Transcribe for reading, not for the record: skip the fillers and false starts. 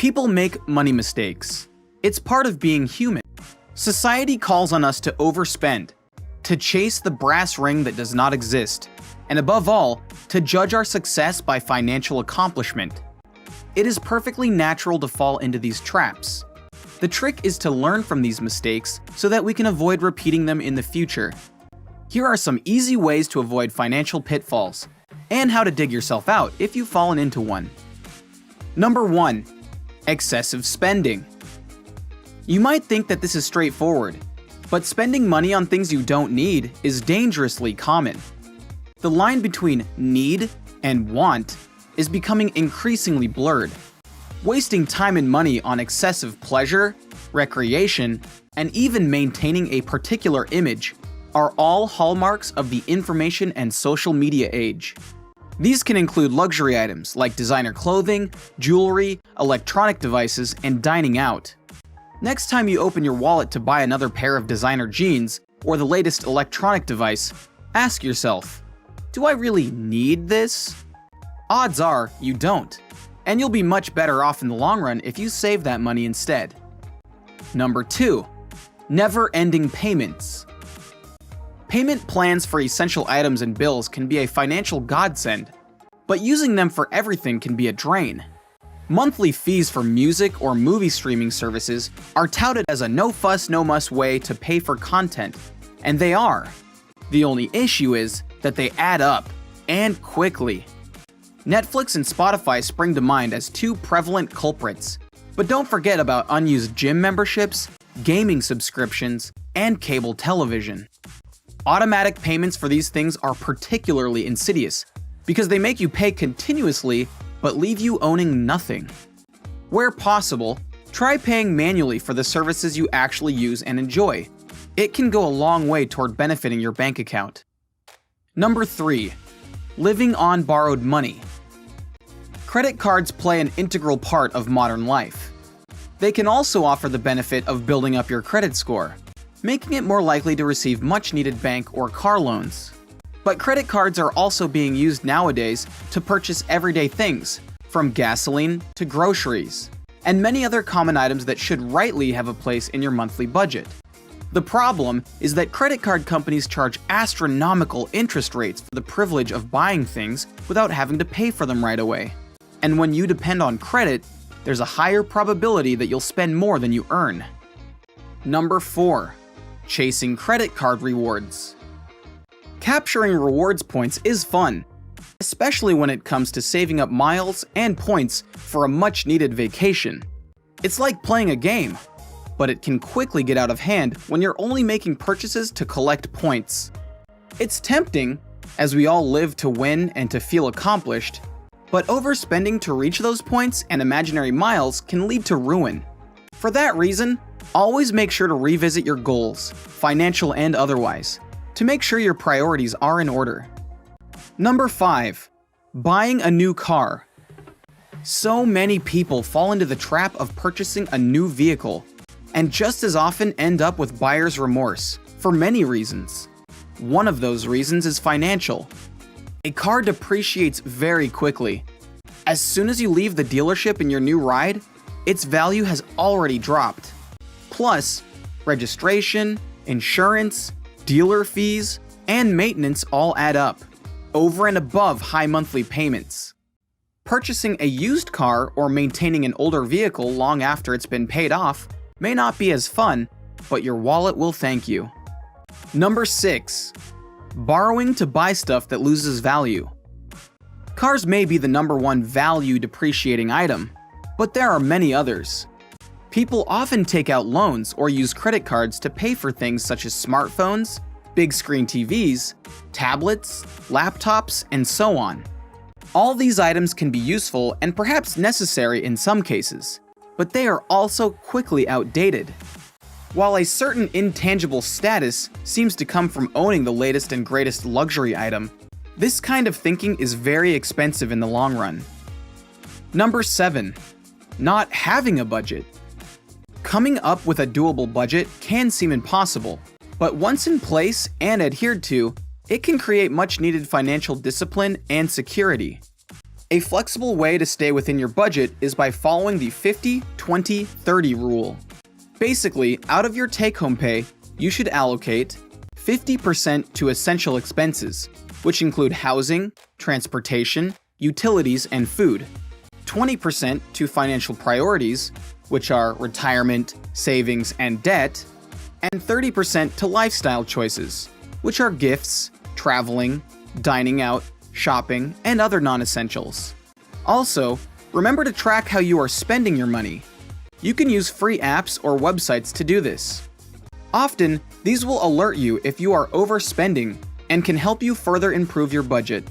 People make money mistakes. It's part of being human. Society calls on us to overspend, to chase the brass ring that does not exist, and above all, to judge our success by financial accomplishment. It is perfectly natural to fall into these traps. The trick is to learn from these mistakes so that we can avoid repeating them in the future. Here are some easy ways to avoid financial pitfalls, and how to dig yourself out if you've fallen into one. Number 1. Excessive spending. You might think that this is straightforward, but spending money on things you don't need is dangerously common. The line between need and want is becoming increasingly blurred. Wasting time and money on excessive pleasure, recreation, and even maintaining a particular image are all hallmarks of the information and social media age. These can include luxury items like designer clothing, jewelry, electronic devices, and dining out. Next time you open your wallet to buy another pair of designer jeans or the latest electronic device, ask yourself, do I really need this? Odds are you don't, and you'll be much better off in the long run if you save that money instead. Number 2. Never-ending payments. Payment plans for essential items and bills can be a financial godsend, but using them for everything can be a drain. Monthly fees for music or movie streaming services are touted as a no-fuss, no-muss way to pay for content, and they are. The only issue is that they add up, and quickly. Netflix and Spotify spring to mind as two prevalent culprits, but don't forget about unused gym memberships, gaming subscriptions, and cable television. Automatic payments for these things are particularly insidious because they make you pay continuously but leave you owning nothing. Where possible, try paying manually for the services you actually use and enjoy. It can go a long way toward benefiting your bank account. Number 3. Living on borrowed money. Credit cards play an integral part of modern life. They can also offer the benefit of building up your credit score, making it more likely to receive much-needed bank or car loans. But credit cards are also being used nowadays to purchase everyday things, from gasoline to groceries, and many other common items that should rightly have a place in your monthly budget. The problem is that credit card companies charge astronomical interest rates for the privilege of buying things without having to pay for them right away. And when you depend on credit, there's a higher probability that you'll spend more than you earn. Number 4. Chasing credit card rewards. Capturing rewards points is fun, especially when it comes to saving up miles and points for a much-needed vacation. It's like playing a game, but it can quickly get out of hand when you're only making purchases to collect points. It's tempting, as we all live to win and to feel accomplished, but overspending to reach those points and imaginary miles can lead to ruin. For that reason, always make sure to revisit your goals, financial and otherwise, to make sure your priorities are in order. Number 5. Buying a new car. So many people fall into the trap of purchasing a new vehicle, and just as often end up with buyer's remorse, for many reasons. One of those reasons is financial. A car depreciates very quickly. As soon as you leave the dealership in your new ride, its value has already dropped. Plus, registration, insurance, dealer fees, and maintenance all add up, over and above high monthly payments. Purchasing a used car or maintaining an older vehicle long after it's been paid off may not be as fun, but your wallet will thank you. Number 6. Borrowing to buy stuff that loses value. Cars may be the number one value depreciating item, but there are many others. People often take out loans or use credit cards to pay for things such as smartphones, big screen TVs, tablets, laptops, and so on. All these items can be useful and perhaps necessary in some cases, but they are also quickly outdated. While a certain intangible status seems to come from owning the latest and greatest luxury item, this kind of thinking is very expensive in the long run. Number 7. Not having a budget. Coming up with a doable budget can seem impossible, but once in place and adhered to, it can create much-needed financial discipline and security. A flexible way to stay within your budget is by following the 50-20-30 rule. Basically, out of your take-home pay, you should allocate 50% to essential expenses, which include housing, transportation, utilities, and food. 20% to financial priorities, which are retirement, savings, and debt. And 30% to lifestyle choices, which are gifts, traveling, dining out, shopping, and other non-essentials. Also, remember to track how you are spending your money. You can use free apps or websites to do this. Often, these will alert you if you are overspending and can help you further improve your budget.